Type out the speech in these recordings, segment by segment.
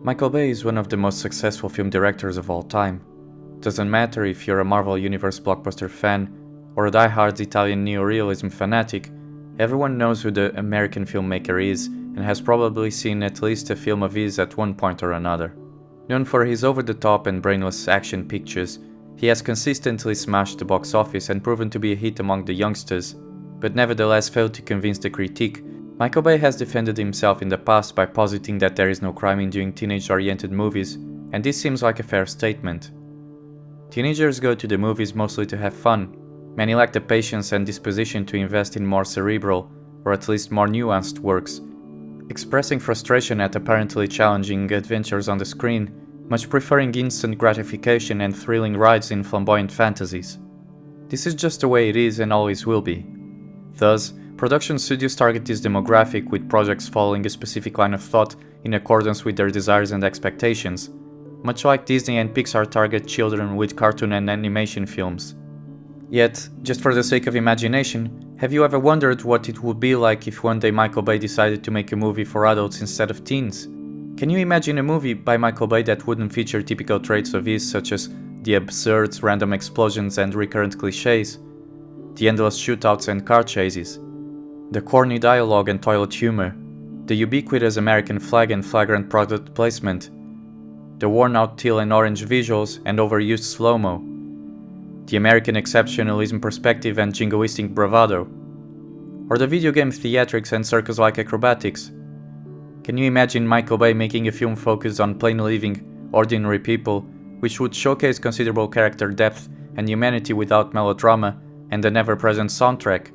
Michael Bay is one of the most successful film directors of all time. Doesn't matter if you're a Marvel Universe blockbuster fan or a die-hard Italian neorealism fanatic, everyone knows who the American filmmaker is and has probably seen at least a film of his at one point or another. Known for his over-the-top and brainless action pictures, he has consistently smashed the box office and proven to be a hit among the youngsters, but nevertheless failed to convince the critique. Michael Bay has defended himself in the past by positing that there is no crime in doing teenage-oriented movies, and this seems like a fair statement. Teenagers go to the movies mostly to have fun. Many lack the patience and disposition to invest in more cerebral, or at least more nuanced works, expressing frustration at apparently challenging adventures on the screen, much preferring instant gratification and thrilling rides in flamboyant fantasies. This is just the way it is and always will be. Thus, production studios target this demographic with projects following a specific line of thought in accordance with their desires and expectations, much like Disney and Pixar target children with cartoon and animation films. Yet, just for the sake of imagination, have you ever wondered what it would be like if one day Michael Bay decided to make a movie for adults instead of teens? Can you imagine a movie by Michael Bay that wouldn't feature typical traits of his such as the absurd, random explosions and recurrent cliches, the endless shootouts and car chases, the corny dialogue and toilet humor, the ubiquitous American flag and flagrant product placement, the worn-out teal and orange visuals and overused slow-mo, the American exceptionalism perspective and jingoistic bravado, or the video game theatrics and circus-like acrobatics? Can you imagine Michael Bay making a film focused on plain living, ordinary people, which would showcase considerable character depth and humanity without melodrama and an ever-present soundtrack?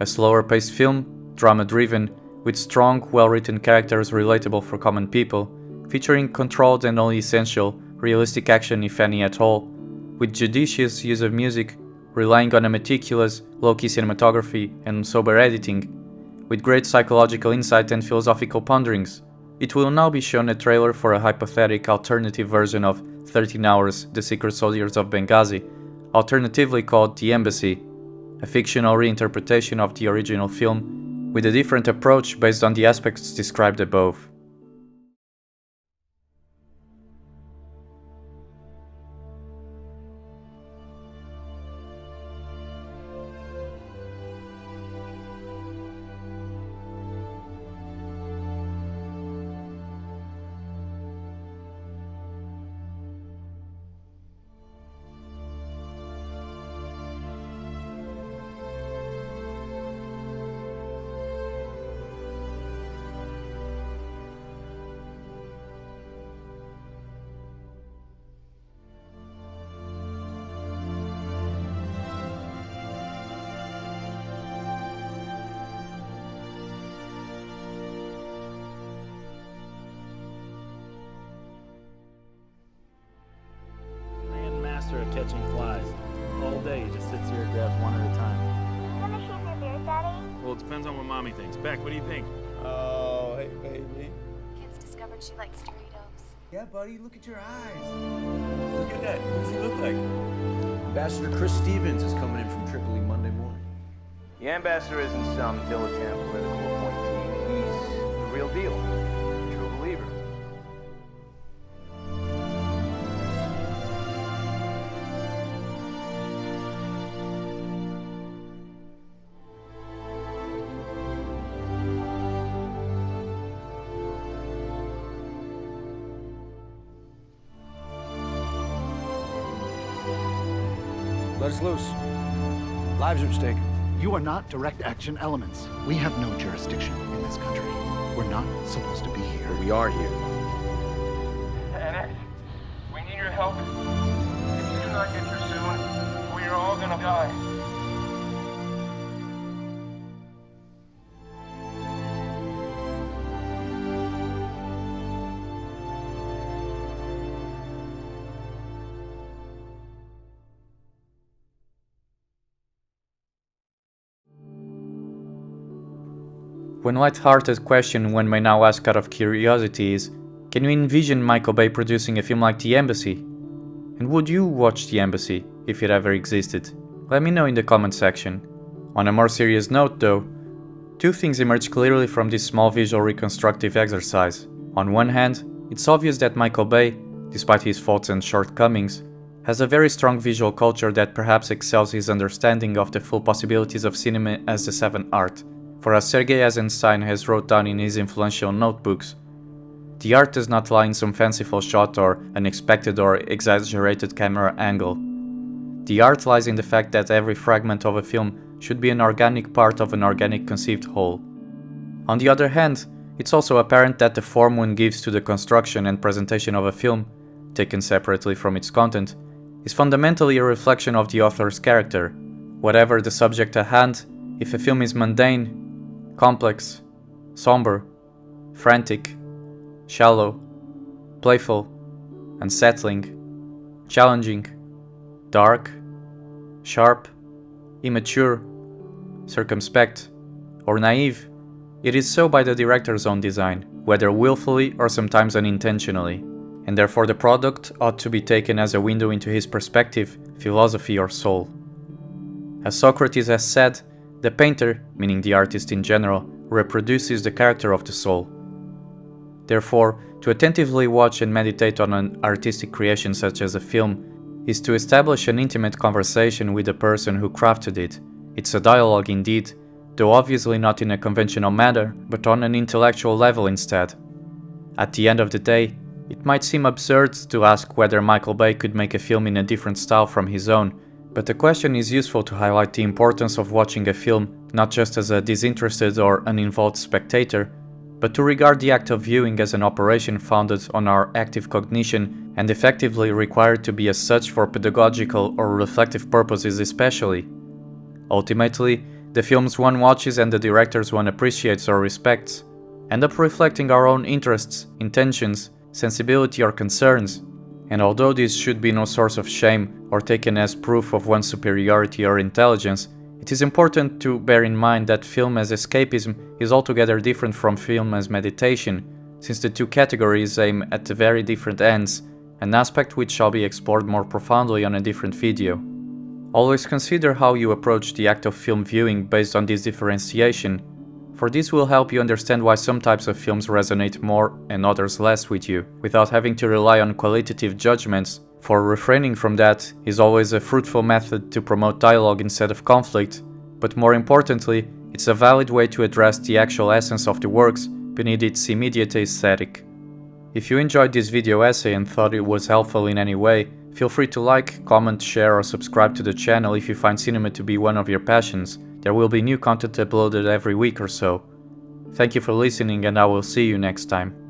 A slower-paced film, drama-driven, with strong, well-written characters relatable for common people, featuring controlled and only essential, realistic action if any at all, with judicious use of music, relying on a meticulous, low-key cinematography and sober editing, with great psychological insight and philosophical ponderings. It will now be shown a trailer for a hypothetical alternative version of 13 Hours, The Secret Soldiers of Benghazi, alternatively called The Embassy, a fictional reinterpretation of the original film, with a different approach based on the aspects described above. At catching flies. All day, he just sits here and grabs one at a time. You want to shave your beard, Daddy? Well, it depends on what Mommy thinks. Beck, what do you think? Oh, hey, baby. Kids discovered she likes Doritos. Yeah, buddy, look at your eyes. Look at that. What does he look like? Ambassador Chris Stevens is coming in from Tripoli Monday morning. The ambassador isn't some dilettante political appointee. He's the real deal. A true believer. Let us loose. Lives are at stake. You are not direct action elements. We have no jurisdiction in this country. We're not supposed to be here. But we are here. NX, we need your help. If you do not get here soon, we are all gonna die. One light-hearted question one may now ask out of curiosity is, can you envision Michael Bay producing a film like The Embassy? And would you watch The Embassy, if it ever existed? Let me know in the comment section. On a more serious note though, two things emerge clearly from this small visual reconstructive exercise. On one hand, It's obvious that Michael Bay, despite his faults and shortcomings, has a very strong visual culture that perhaps excels his understanding of the full possibilities of cinema as the seventh art. For as Sergei Eisenstein has wrote down in his influential notebooks, the art does not lie in some fanciful shot or unexpected or exaggerated camera angle. The art lies in the fact that every fragment of a film should be an organic part of an organic conceived whole. On the other hand, it's also apparent that the form one gives to the construction and presentation of a film, taken separately from its content, is fundamentally a reflection of the author's character. Whatever the subject at hand, if a film is mundane, complex, somber, frantic, shallow, playful, unsettling, challenging, dark, sharp, immature, circumspect, or naive, it is so by the director's own design, whether willfully or sometimes unintentionally, and therefore the product ought to be taken as a window into his perspective, philosophy, or soul. As Socrates has said, the painter, meaning the artist in general, reproduces the character of the soul. Therefore, to attentively watch and meditate on an artistic creation such as a film is to establish an intimate conversation with the person who crafted it. It's a dialogue indeed, though obviously not in a conventional manner, but on an intellectual level instead. At the end of the day, it might seem absurd to ask whether Michael Bay could make a film in a different style from his own, but the question is useful to highlight the importance of watching a film not just as a disinterested or uninvolved spectator, but to regard the act of viewing as an operation founded on our active cognition and effectively required to be as such for pedagogical or reflective purposes especially. Ultimately, the films one watches and the directors one appreciates or respects end up reflecting our own interests, intentions, sensibility or concerns, and although this should be no source of shame or taken as proof of one's superiority or intelligence, it is important to bear in mind that film as escapism is altogether different from film as meditation, since the two categories aim at very different ends, an aspect which shall be explored more profoundly on a different video. Always consider how you approach the act of film viewing based on this differentiation, for this will help you understand why some types of films resonate more and others less with you, without having to rely on qualitative judgments, for refraining from that is always a fruitful method to promote dialogue instead of conflict, but more importantly, it's a valid way to address the actual essence of the works beneath its immediate aesthetic. If you enjoyed this video essay and thought it was helpful in any way, feel free to like, comment, share or subscribe to the channel if you find cinema to be one of your passions. There will be new content uploaded every week or so. Thank you for listening and I will see you next time.